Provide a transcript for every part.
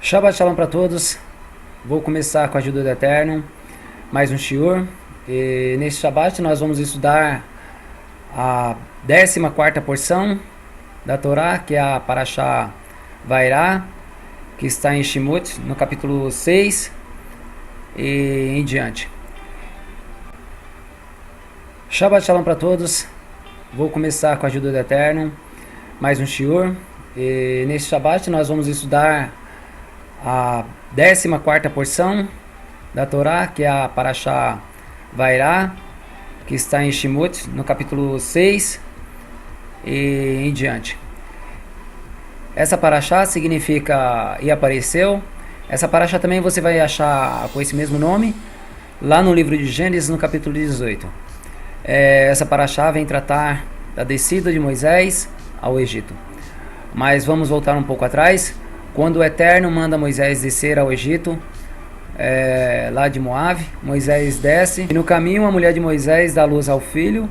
Shabbat Shalom para todos. Vou começar com a ajuda do Eterno, mais um shiur. E neste Shabbat nós vamos estudar a 14ª porção da Torá, que é a Parashá Vairá, que está em Shemot, no capítulo 6 e em diante. Shabbat Shalom para todos. Vou começar com a ajuda do Eterno, mais um shiur. E neste Shabbat nós vamos estudar a 14ª porção da Torá, que é a Parashá Vairá, que está em Shemot, no capítulo 6 e em diante. Essa Parashá significa e apareceu. Essa Parashá também você vai achar com esse mesmo nome lá no livro de Gênesis, no capítulo 18. Essa Parashá vem tratar da descida de Moisés ao Egito. Mas vamos voltar um pouco atrás. Quando o Eterno manda Moisés descer ao Egito, lá de Moab, Moisés desce. E no caminho a mulher de Moisés dá luz ao filho.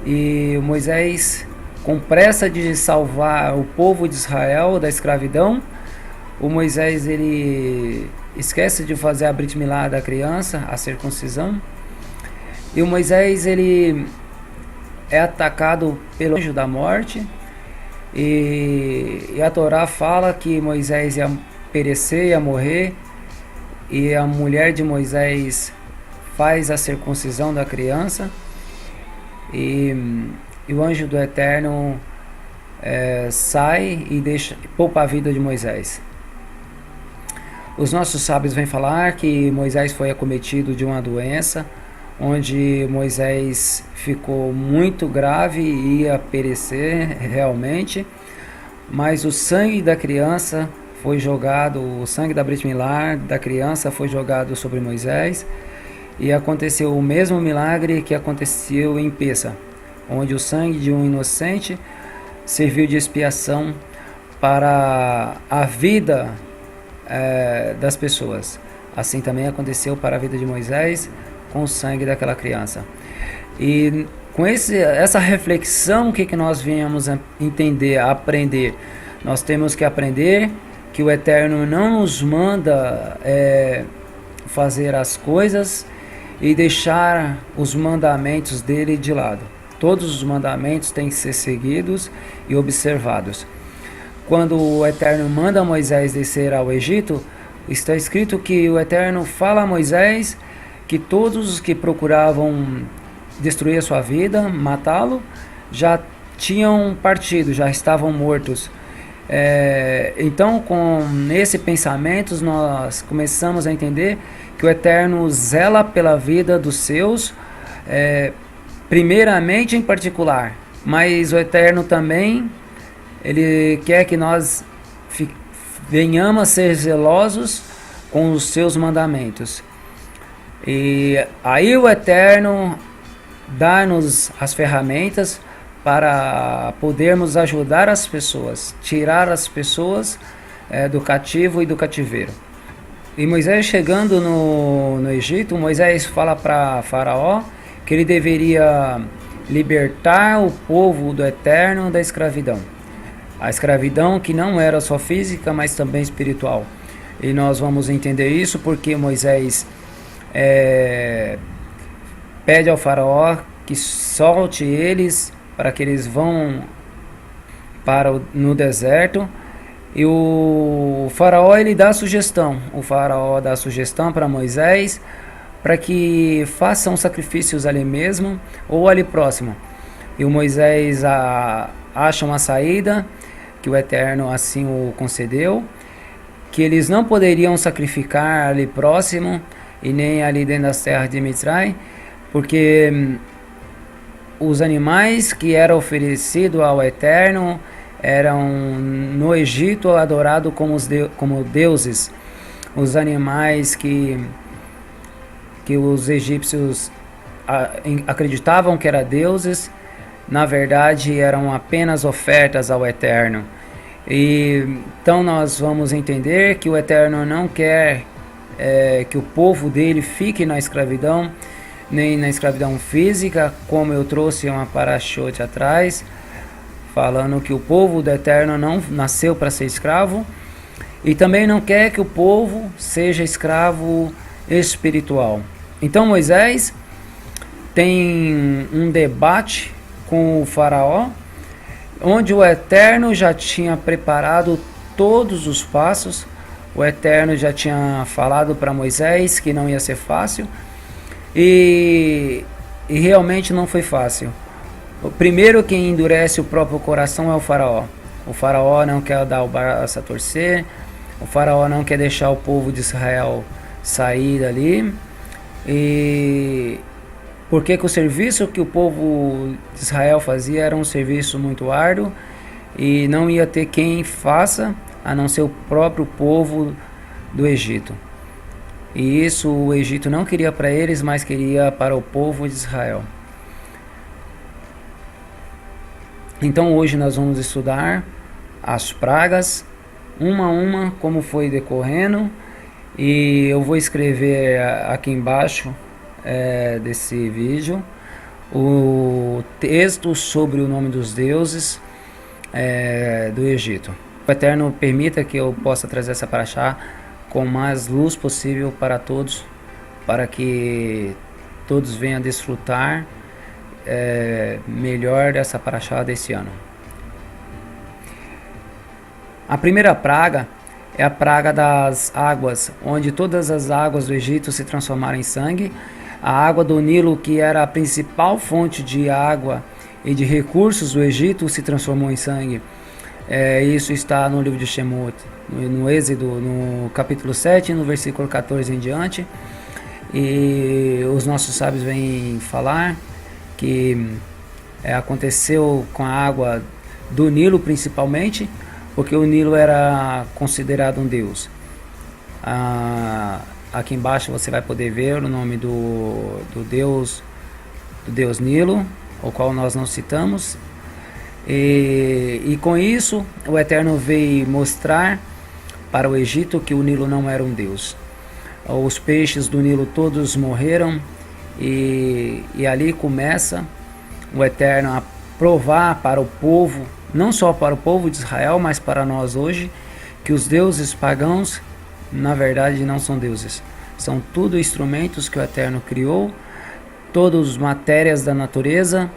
E Moisés, com pressa de salvar o povo de Israel da escravidão, o Moisés ele esquece de fazer a Brit Milá da criança, a circuncisão. E o Moisés ele é atacado pelo anjo da morte. E a Torá fala que Moisés ia perecer, ia morrer, e a mulher de Moisés faz a circuncisão da criança, e o anjo do Eterno sai e poupa a vida de Moisés. Os nossos sábios vêm falar que Moisés foi acometido de uma doença, onde Moisés ficou muito grave e ia perecer realmente, mas o sangue da criança foi jogado, o sangue da Brit Milá da criança foi jogado sobre Moisés, e aconteceu o mesmo milagre que aconteceu em Pessa, onde o sangue de um inocente serviu de expiação para a vida das pessoas. Assim também aconteceu para a vida de Moisés, com o sangue daquela criança. E com essa reflexão, o que nós viemos a entender, a aprender? Nós temos que aprender que o Eterno não nos manda fazer as coisas e deixar os mandamentos dele de lado. Todos os mandamentos têm que ser seguidos e observados. Quando o Eterno manda Moisés descer ao Egito, está escrito que o Eterno fala a Moisés que todos os que procuravam destruir a sua vida, matá-lo, já tinham partido, já estavam mortos. Então, com esse pensamento, nós começamos a entender que o Eterno zela pela vida dos seus, primeiramente em particular, mas o Eterno também, ele quer que nós venhamos a ser zelosos com os seus mandamentos. E aí o Eterno dá-nos as ferramentas para podermos ajudar as pessoas, tirar as pessoas do cativo e do cativeiro. E Moisés chegando no Egito, Moisés fala para Faraó que ele deveria libertar o povo do Eterno da escravidão. A escravidão que não era só física, mas também espiritual. E nós vamos entender isso porque Moisés pede ao Faraó que solte eles para que eles vão no deserto, e o Faraó ele dá a sugestão. O Faraó dá a sugestão para Moisés para que façam sacrifícios ali mesmo ou ali próximo. E o Moisés acha uma saída, que o Eterno assim o concedeu, que eles não poderiam sacrificar ali próximo e nem ali dentro das terras de Mitzray, porque os animais que eram oferecidos ao Eterno eram no Egito adorados como deuses. Os animais que os egípcios acreditavam que eram deuses, na verdade eram apenas ofertas ao Eterno. E então nós vamos entender que o Eterno não quer que o povo dele fique na escravidão, nem na escravidão física, como eu trouxe uma parashote atrás, falando que o povo do Eterno não nasceu para ser escravo, e também não quer que o povo seja escravo espiritual. Então Moisés tem um debate com o faraó, onde o Eterno já tinha preparado todos os passos. O Eterno já tinha falado para Moisés que não ia ser fácil, e realmente não foi fácil. O primeiro quem endurece o próprio coração é o faraó. O faraó não quer dar o braço a torcer, o faraó não quer deixar o povo de Israel sair dali. E porque que o serviço que o povo de Israel fazia era um serviço muito árduo e não ia ter quem faça a não ser o próprio povo do Egito. E isso o Egito não queria para eles, mas queria para o povo de Israel. Então hoje nós vamos estudar as pragas, uma a uma, como foi decorrendo, e eu vou escrever aqui embaixo desse vídeo o texto sobre o nome dos deuses do Egito. O Eterno permita que eu possa trazer essa paraxá com mais luz possível para todos, para que todos venham desfrutar melhor dessa paraxá desse ano. A primeira praga é a praga das águas, onde todas as águas do Egito se transformaram em sangue. A água do Nilo, que era a principal fonte de água e de recursos do Egito, se transformou em sangue. Isso está no livro de Shemot, no Êxodo, no capítulo 7, no versículo 14 em diante. E os nossos sábios vêm falar que aconteceu com a água do Nilo principalmente, porque o Nilo era considerado um deus. Aqui embaixo você vai poder ver o nome do deus Nilo, o qual nós não citamos. E com isso o Eterno veio mostrar para o Egito que o Nilo não era um deus. Os peixes do Nilo todos morreram, e ali começa o Eterno a provar para o povo, não só para o povo de Israel, mas para nós hoje, que os deuses pagãos na verdade não são deuses, são tudo instrumentos que o Eterno criou, todas as matérias da natureza,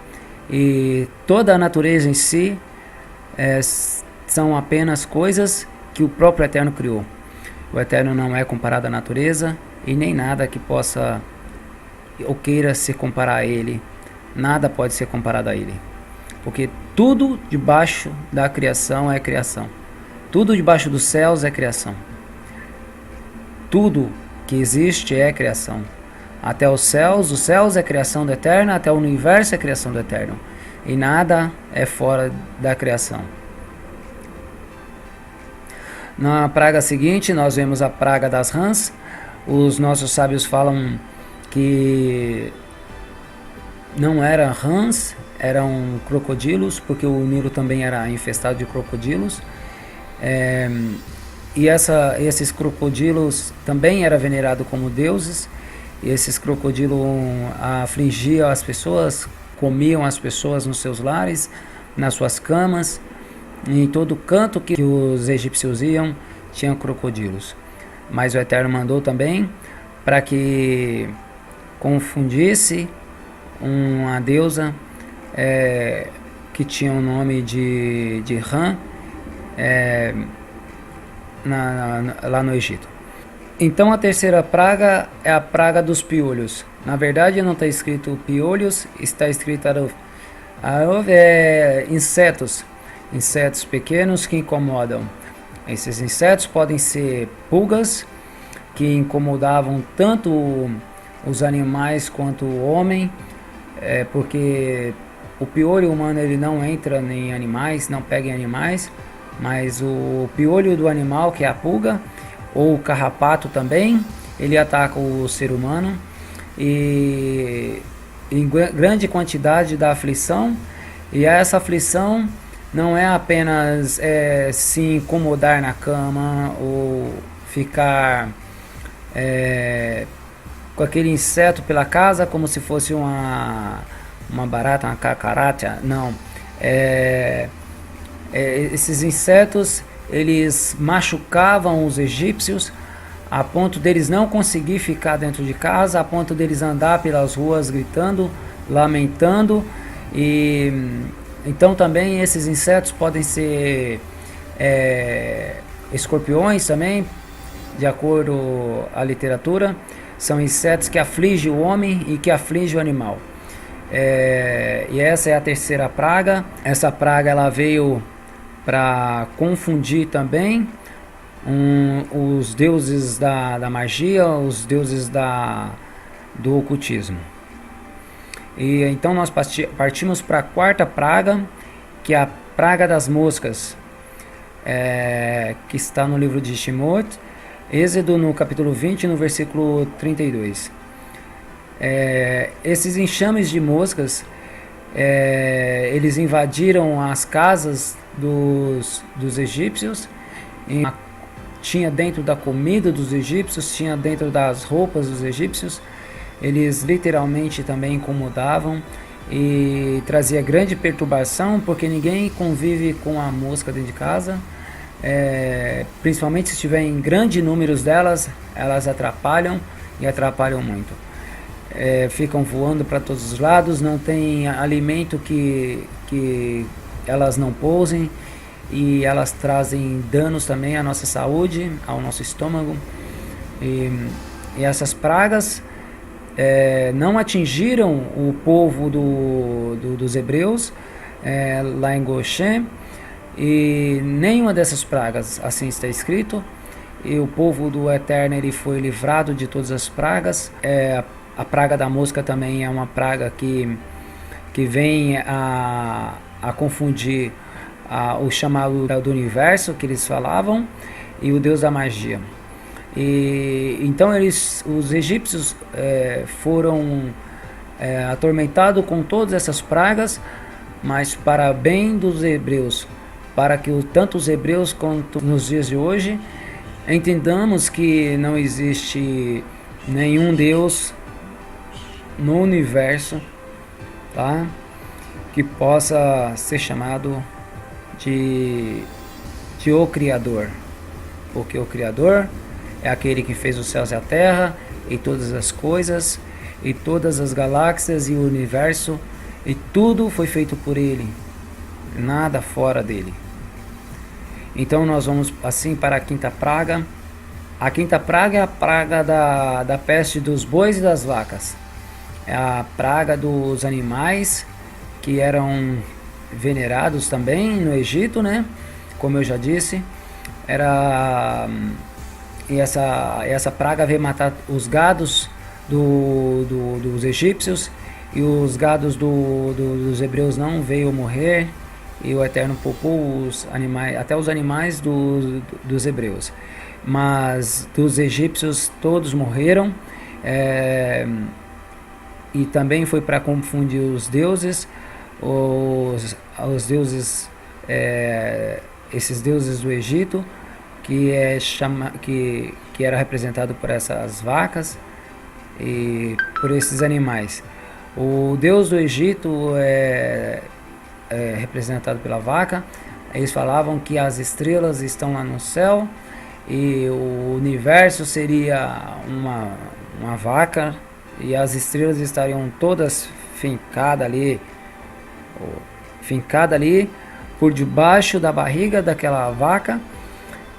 e toda a natureza em si são apenas coisas que o próprio Eterno criou. O Eterno não é comparado à natureza, e nem nada que possa ou queira se comparar a Ele. Nada pode ser comparado a Ele, porque tudo debaixo da criação é criação. Tudo debaixo dos céus é criação. Tudo que existe é criação. Até os céus é criação do Eterno, até o universo é criação do Eterno. E nada é fora da criação. Na praga seguinte, nós vemos a praga das rãs. Os nossos sábios falam que não eram rãs, eram crocodilos, porque o Nilo também era infestado de crocodilos. E esses crocodilos também eram venerados como deuses. E esses crocodilos afligiam as pessoas, comiam as pessoas nos seus lares, nas suas camas. Em todo canto que os egípcios iam, tinham crocodilos. Mas o Eterno mandou também para que confundisse uma deusa que tinha o nome de Rã lá no Egito. Então a terceira praga é a praga dos piolhos. Na verdade não está escrito piolhos, está escrito insetos pequenos que incomodam. Esses insetos podem ser pulgas, que incomodavam tanto os animais quanto o homem, porque o piolho humano ele não entra em animais, não pega em animais, mas o piolho do animal, que é a pulga, ou o carrapato também, ele ataca o ser humano, e em grande quantidade dá aflição. E essa aflição não é apenas se incomodar na cama ou ficar com aquele inseto pela casa como se fosse uma barata, uma cacarata. Não. Esses insetos eles machucavam os egípcios a ponto deles não conseguir ficar dentro de casa, a ponto deles andar pelas ruas gritando, lamentando. E então também esses insetos podem ser escorpiões também, de acordo com a literatura. São insetos que afligem o homem e que afligem o animal. E essa é a terceira praga. Essa praga ela veio para confundir também os deuses da magia, os deuses do ocultismo. E então nós partimos para a quarta praga, que é a praga das moscas, que está no livro de Shemot, Êxodo, no capítulo 20, no versículo 32. Esses enxames de moscas, eles invadiram as casas dos egípcios, e tinha dentro da comida dos egípcios, tinha dentro das roupas dos egípcios. Eles literalmente também incomodavam e trazia grande perturbação, porque ninguém convive com a mosca dentro de casa. Principalmente se estiver em grandes números delas, elas atrapalham e atrapalham muito. Ficam voando para todos os lados, não tem alimento que elas não pousem, e elas trazem danos também à nossa saúde, ao nosso estômago. E essas pragas não atingiram o povo dos hebreus lá em Goshen, e nenhuma dessas pragas, assim está escrito. E o povo do Eterno ele foi livrado de todas as pragas. A praga da mosca também é uma praga que vem a confundir o chamado do universo que eles falavam e o deus da magia. E então os egípcios foram atormentados com todas essas pragas, mas para bem dos hebreus, para que tanto os hebreus quanto nos dias de hoje entendamos que não existe nenhum deus no universo, tá, que possa ser chamado de o Criador, porque o Criador é aquele que fez os céus e a terra e todas as coisas e todas as galáxias e o universo, e tudo foi feito por ele, nada fora dele. Então nós vamos assim para a quinta praga. A quinta praga é a praga da peste dos bois e das vacas. É a praga dos animais que eram venerados também no Egito, né? Como eu já disse, e essa praga veio matar os gados dos egípcios, e os gados dos hebreus não veio morrer, e o Eterno poupou os animais, até os animais dos hebreus, mas dos egípcios todos morreram. E também foi para confundir os deuses, os deuses, esses deuses do Egito, que era representado por essas vacas e por esses animais. O deus do Egito é representado pela vaca. Eles falavam que as estrelas estão lá no céu e o universo seria uma vaca, e as estrelas estariam todas fincadas ali por debaixo da barriga daquela vaca.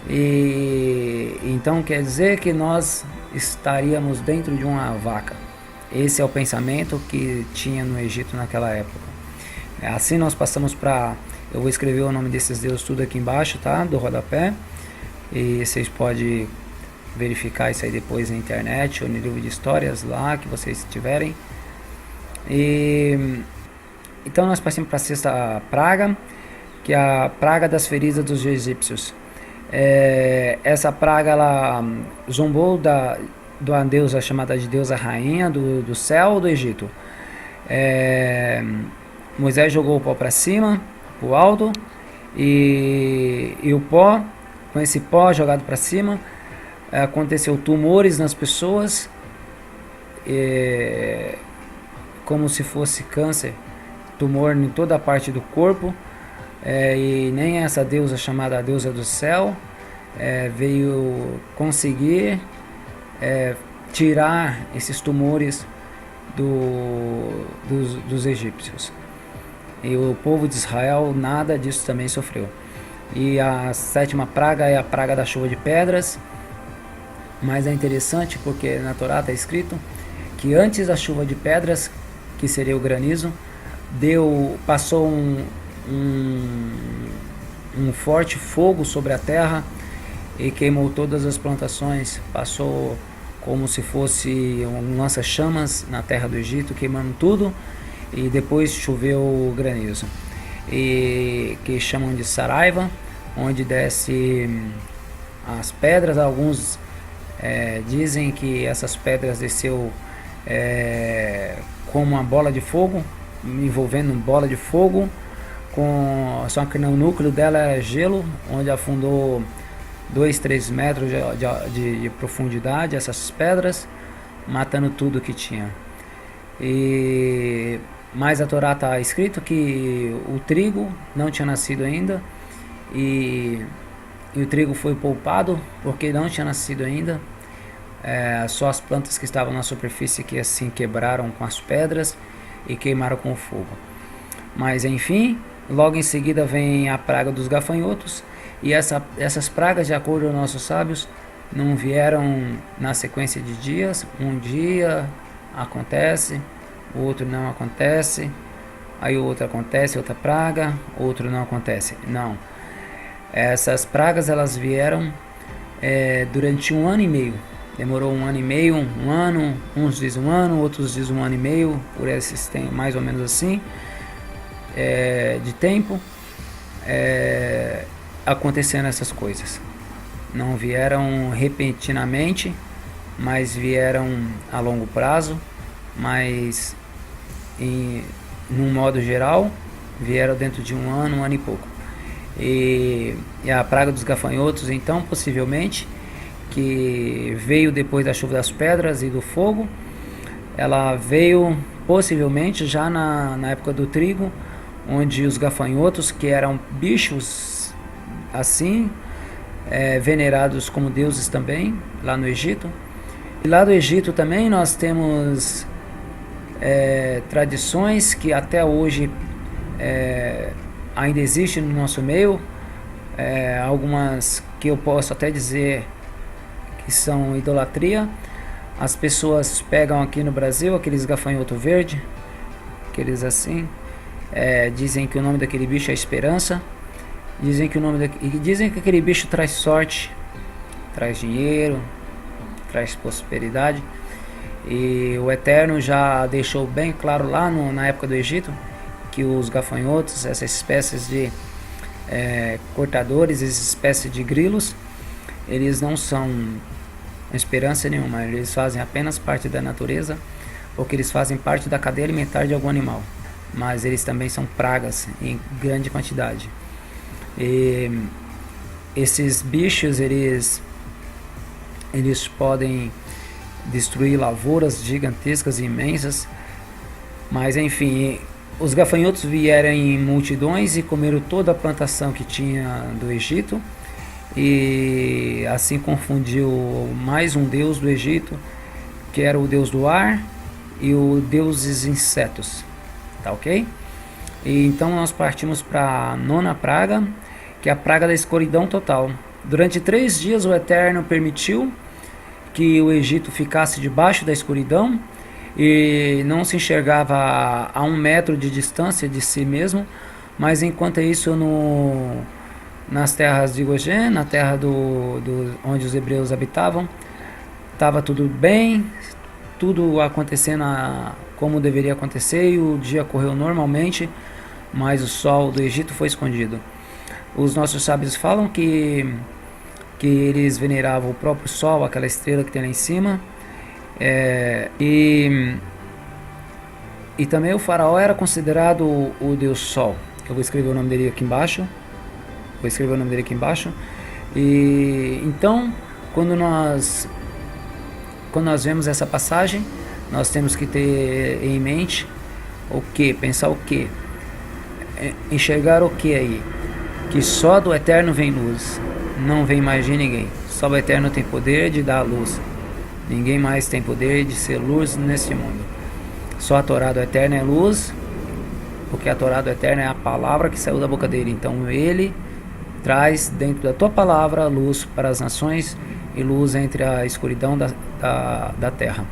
E então quer dizer que nós estaríamos dentro de uma vaca. Esse é o pensamento que tinha no Egito naquela época. Assim nós passamos para... Eu vou escrever o nome desses deuses tudo aqui embaixo, tá? Do rodapé. E vocês podem verificar isso aí depois na internet ou no livro de histórias lá que vocês tiverem. E então nós passamos para a sexta praga, que é a praga das feridas dos egípcios. Essa praga ela zombou de uma deusa chamada de deusa rainha do céu do Egito. Moisés jogou o pó para cima, para o alto, e o pó, com esse pó jogado para cima, aconteceu tumores nas pessoas, como se fosse câncer, tumor em toda a parte do corpo. e nem essa deusa chamada a deusa do céu veio conseguir tirar esses tumores dos egípcios. E o povo de Israel nada disso também sofreu. E a sétima praga é a praga da chuva de pedras. Mas é interessante porque na Torá está escrito que antes da chuva de pedras, que seria o granizo, passou um forte fogo sobre a terra e queimou todas as plantações. Passou como se fosse um lança-chamas na terra do Egito, queimando tudo, e depois choveu granizo, e que chamam de Saraiva, onde desce as pedras. Alguns dizem que essas pedras desceu como uma bola de fogo, envolvendo bola de fogo, só que no núcleo dela era gelo, onde afundou 2-3 metros de profundidade essas pedras, matando tudo que tinha. Mas a Torá está escrito que o trigo não tinha nascido ainda, e o trigo foi poupado porque não tinha nascido ainda. Só as plantas que estavam na superfície que assim quebraram com as pedras e queimaram com o fogo. Mas enfim, logo em seguida vem a praga dos gafanhotos, e essas pragas, de acordo com nossos sábios, não vieram na sequência de dias. Um dia acontece, o outro não acontece, aí o outro acontece, outra praga, outro não acontece. Não, essas pragas elas vieram durante 1 ano e meio. Demorou 1 ano e meio, um ano, uns dizem 1 ano, outros dizem 1 ano e meio, por esses tem mais ou menos assim de tempo acontecendo essas coisas. Não vieram repentinamente, mas vieram a longo prazo, mas num modo geral vieram dentro de 1 ano, 1 ano e pouco. E a praga dos gafanhotos, então, possivelmente, que veio depois da chuva das pedras e do fogo, ela veio possivelmente já na época do trigo, onde os gafanhotos, que eram bichos assim, venerados como deuses também, lá no Egito. E lá do Egito também nós temos tradições que até hoje ainda existem no nosso meio, algumas que eu posso até dizer que são idolatria. As pessoas pegam aqui no Brasil aqueles gafanhoto verde, aqueles assim, dizem que o nome daquele bicho é esperança, dizem que aquele bicho traz sorte, traz dinheiro, traz prosperidade. E o Eterno já deixou bem claro lá na época do Egito que os gafanhotos, essas espécies de cortadores, essas espécies de grilos, eles não são esperança nenhuma, eles fazem apenas parte da natureza, porque eles fazem parte da cadeia alimentar de algum animal, mas eles também são pragas em grande quantidade. E esses bichos, eles podem destruir lavouras gigantescas e imensas, mas enfim, os gafanhotos vieram em multidões e comeram toda a plantação que tinha do Egito, e assim confundiu mais um deus do Egito, que era o deus do ar e o deus dos insetos, tá ok? E então nós partimos para a 9ª praga, que é a praga da escuridão total. Durante 3 dias o Eterno permitiu que o Egito ficasse debaixo da escuridão e não se enxergava a 1 metro de distância de si mesmo. Mas enquanto isso, nas terras de Goshen, na terra onde os hebreus habitavam, estava tudo bem, tudo acontecendo como deveria acontecer, e o dia correu normalmente, mas o sol do Egito foi escondido. Os nossos sábios falam que eles veneravam o próprio sol, aquela estrela que tem lá em cima, e também o faraó era considerado o deus sol. Eu vou escrever o nome dele aqui embaixo. E então, quando nós vemos essa passagem, nós temos que ter em mente pensar o que? enxergaram o que aí? Que só do Eterno vem luz, não vem mais de ninguém. Só o Eterno tem poder de dar luz. Ninguém mais tem poder de ser luz nesse mundo. Só a Torá do Eterno é luz, porque a Torá do Eterno é a palavra que saiu da boca dele. Então ele traz dentro da tua palavra luz para as nações e luz entre a escuridão da terra.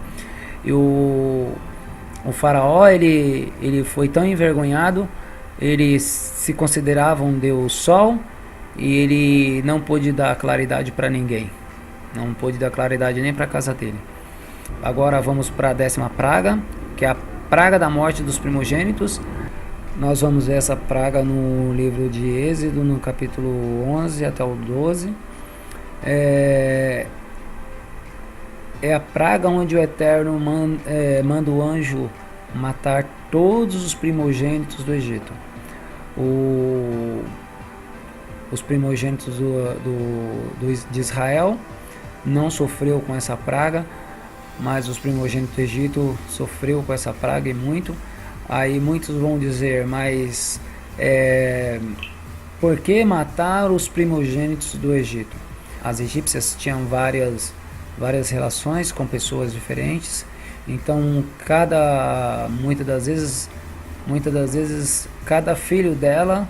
E o faraó, ele foi tão envergonhado, ele se considerava um deus sol, e ele não pôde dar claridade para ninguém. Não pôde dar claridade nem para a casa dele. Agora vamos para a 10ª praga, que é a praga da morte dos primogênitos. Nós vamos ver essa praga no livro de Êxodo, no capítulo 11 até o 12. É a praga onde o Eterno manda o anjo matar todos os primogênitos do Egito. Os primogênitos de Israel não sofreu com essa praga, mas os primogênitos do Egito sofreu com essa praga e muito. Aí muitos vão dizer, mas por que matar os primogênitos do Egito? As egípcias tinham várias relações com pessoas diferentes, então muitas das vezes cada filho dela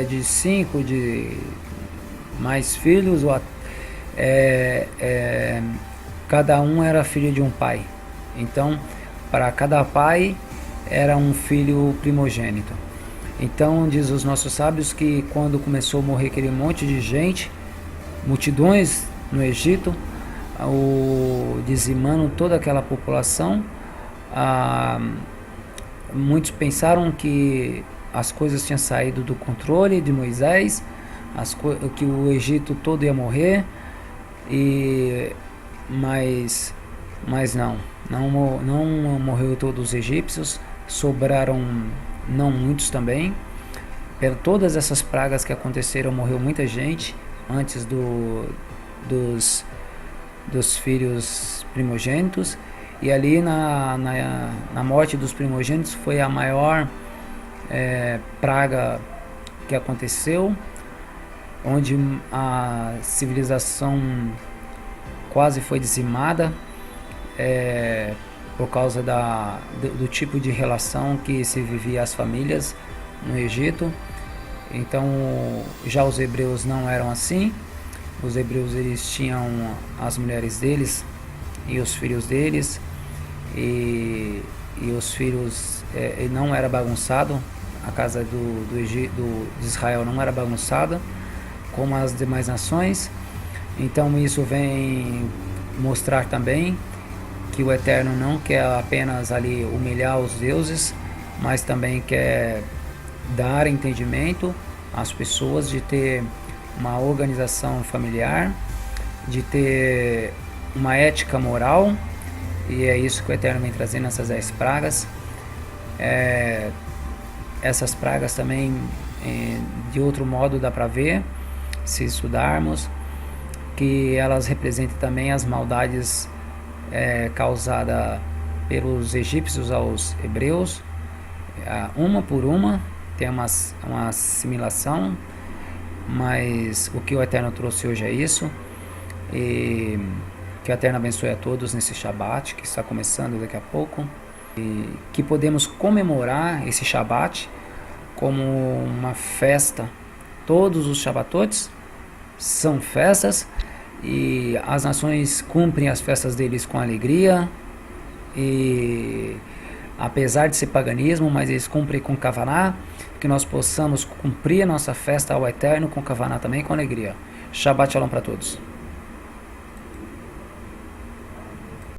de 5 de mais filhos, cada um era filho de um pai. Então para cada pai era um filho primogênito. Então diz os nossos sábios que quando começou a morrer aquele monte de gente, multidões no Egito, dizimando toda aquela população, muitos pensaram que as coisas tinham saído do controle de Moisés, que o Egito todo ia morrer, mas não morreu todos os egípcios, sobraram não muitos também. Por todas essas pragas que aconteceram, morreu muita gente antes dos filhos primogênitos, e ali na morte dos primogênitos foi a maior praga que aconteceu, onde a civilização quase foi dizimada por causa do tipo de relação que se vivia as famílias no Egito. Então já os hebreus não eram assim. Os hebreus, eles tinham as mulheres deles e os filhos deles, e os filhos não era bagunçado. A casa de Israel não era bagunçada como as demais nações. Então isso vem mostrar também que o Eterno não quer apenas ali humilhar os deuses, mas também quer dar entendimento às pessoas de ter uma organização familiar, de ter uma ética moral, e é isso que o Eterno vem trazendo nessas 10 pragas. Essas pragas também, de outro modo, dá para ver, se estudarmos, que elas representam também as maldades causadas pelos egípcios aos hebreus, uma por uma, tem uma assimilação, mas o que o Eterno trouxe hoje é isso. E que o Eterno abençoe a todos nesse Shabat que está começando daqui a pouco, e que podemos comemorar esse Shabat como uma festa. Todos os Shabatotes são festas, e as nações cumprem as festas deles com alegria, e apesar de ser paganismo, mas eles cumprem com Kavaná, que nós possamos cumprir a nossa festa ao Eterno com Kavaná também, com alegria. Shabbat Shalom para todos.